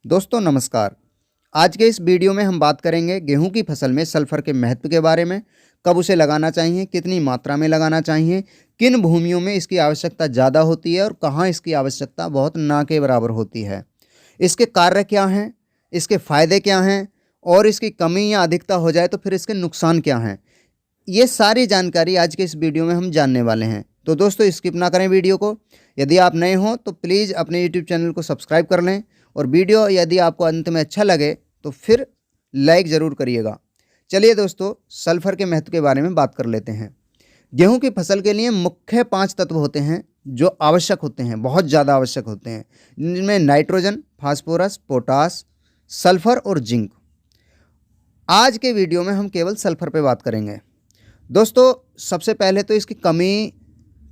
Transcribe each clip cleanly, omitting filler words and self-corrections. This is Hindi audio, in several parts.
दोस्तों नमस्कार। आज के इस वीडियो में हम बात करेंगे गेहूं की फसल में सल्फर के महत्व के बारे में। कब उसे लगाना चाहिए, कितनी मात्रा में लगाना चाहिए, किन भूमियों में इसकी आवश्यकता ज़्यादा होती है और कहाँ इसकी आवश्यकता बहुत ना के बराबर होती है। इसके कार्य क्या हैं, इसके फ़ायदे क्या हैं और इसकी कमी या अधिकता हो जाए तो फिर इसके नुकसान क्या हैं। ये सारी जानकारी आज के इस वीडियो में हम जानने वाले हैं। तो दोस्तों स्किप ना करें वीडियो को। यदि आप नए हों तो प्लीज़ अपने यूट्यूब चैनल को सब्सक्राइब कर लें और वीडियो यदि आपको अंत में अच्छा लगे तो फिर लाइक ज़रूर करिएगा। चलिए दोस्तों सल्फर के महत्व के बारे में बात कर लेते हैं। गेहूं की फसल के लिए मुख्य 5 तत्व होते हैं जो आवश्यक होते हैं, बहुत ज़्यादा आवश्यक होते हैं। जिनमें नाइट्रोजन, फास्फोरस, पोटास, सल्फर और जिंक। आज के वीडियो में हम केवल सल्फर पे बात करेंगे। दोस्तों सबसे पहले तो इसकी कमी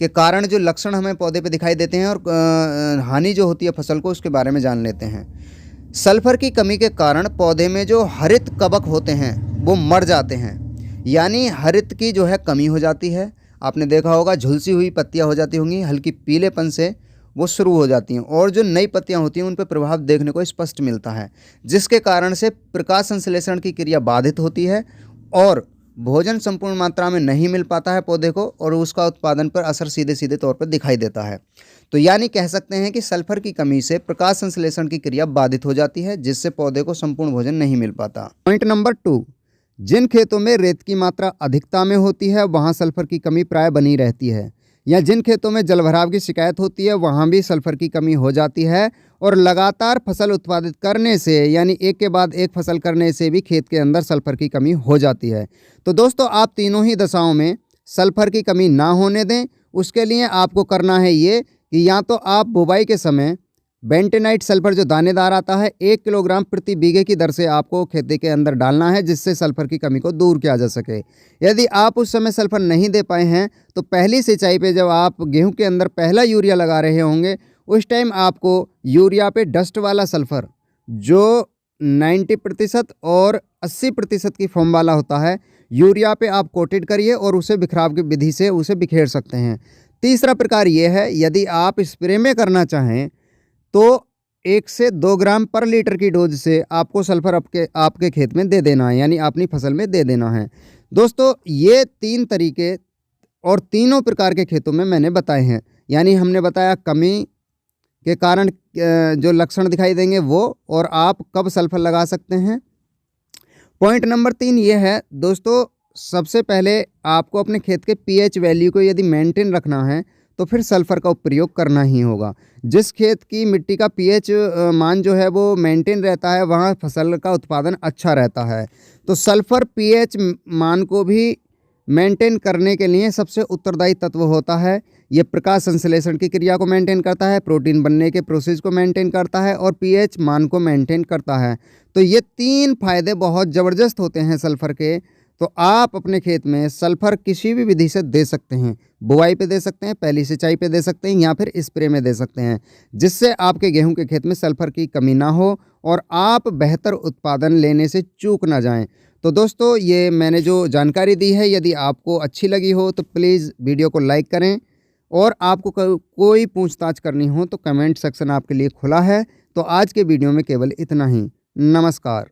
के कारण जो लक्षण हमें पौधे पे दिखाई देते हैं और हानि जो होती है फसल को, उसके बारे में जान लेते हैं। सल्फर की कमी के कारण पौधे में जो हरित कवक होते हैं वो मर जाते हैं, यानी हरित की जो है कमी हो जाती है। आपने देखा होगा झुलसी हुई पत्तियां हो जाती होंगी, हल्की पीलेपन से वो शुरू हो जाती हैं और जो नई पत्तियां होती हैं उन पर प्रभाव देखने को स्पष्ट मिलता है, जिसके कारण से प्रकाश संश्लेषण की क्रिया बाधित होती है और भोजन संपूर्ण मात्रा में नहीं मिल पाता है पौधे को और उसका उत्पादन पर असर सीधे सीधे तौर पर दिखाई देता है। तो यानी कह सकते हैं कि सल्फर की कमी से प्रकाश संश्लेषण की क्रिया बाधित हो जाती है, जिससे पौधे को संपूर्ण भोजन नहीं मिल पाता। पॉइंट नंबर 2, जिन खेतों में रेत की मात्रा अधिकता में होती है वहाँ सल्फर की कमी प्राय बनी रहती है, या जिन खेतों में जलभराव की शिकायत होती है वहाँ भी सल्फर की कमी हो जाती है और लगातार फसल उत्पादित करने से, यानी एक के बाद एक फसल करने से भी खेत के अंदर सल्फर की कमी हो जाती है। तो दोस्तों आप तीनों ही दशाओं में सल्फर की कमी ना होने दें। उसके लिए आपको करना है ये कि या तो आप बुवाई के समय बेंटेनाइट सल्फर जो दानेदार आता है 1 किलोग्राम प्रति बीघे की दर से आपको खेती के अंदर डालना है, जिससे सल्फर की कमी को दूर किया जा सके। यदि आप उस समय सल्फर नहीं दे पाए हैं तो पहली सिंचाई पे जब आप गेहूं के अंदर पहला यूरिया लगा रहे होंगे उस टाइम आपको यूरिया पे डस्ट वाला सल्फर जो 90% और 80% की फॉर्म वाला होता है, यूरिया पे आप कोटेड करिए और उसे बिखराव की विधि से उसे बिखेर सकते हैं। तीसरा प्रकार ये है, यदि आप स्प्रे में करना चाहें तो 1 से 2 ग्राम पर लीटर की डोज से आपको सल्फर आपके खेत में दे देना है, यानी अपनी फसल में दे देना है। दोस्तों ये 3 तरीके और तीनों प्रकार के खेतों में मैंने बताए हैं, यानी हमने बताया कमी के कारण जो लक्षण दिखाई देंगे वो, और आप कब सल्फर लगा सकते हैं। पॉइंट नंबर 3 ये है दोस्तों, सबसे पहले आपको अपने खेत के पीएच वैल्यू को यदि मेंटेन रखना है तो फिर सल्फर का प्रयोग करना ही होगा। जिस खेत की मिट्टी का पीएच मान जो है वो मेंटेन रहता है वहाँ फसल का उत्पादन अच्छा रहता है। तो सल्फर पीएच मान को भी मेंटेन करने के लिए सबसे उत्तरदायी तत्व होता है। ये प्रकाश संश्लेषण की क्रिया को मेंटेन करता है, प्रोटीन बनने के प्रोसेस को मेंटेन करता है और पीएच मान को मेंटेन करता है। तो ये 3 फायदे बहुत ज़बरदस्त होते हैं सल्फर के। तो आप अपने खेत में सल्फर किसी भी विधि से दे सकते हैं, बुवाई पे दे सकते हैं, पहली सिंचाई पे दे सकते हैं या फिर स्प्रे में दे सकते हैं, जिससे आपके गेहूं के खेत में सल्फर की कमी ना हो और आप बेहतर उत्पादन लेने से चूक ना जाएं। तो दोस्तों ये मैंने जो जानकारी दी है, यदि आपको अच्छी लगी हो तो प्लीज़ वीडियो को लाइक करें और आपको कोई पूछताछ करनी हो तो कमेंट सेक्शन आपके लिए खुला है। तो आज के वीडियो में केवल इतना ही। नमस्कार।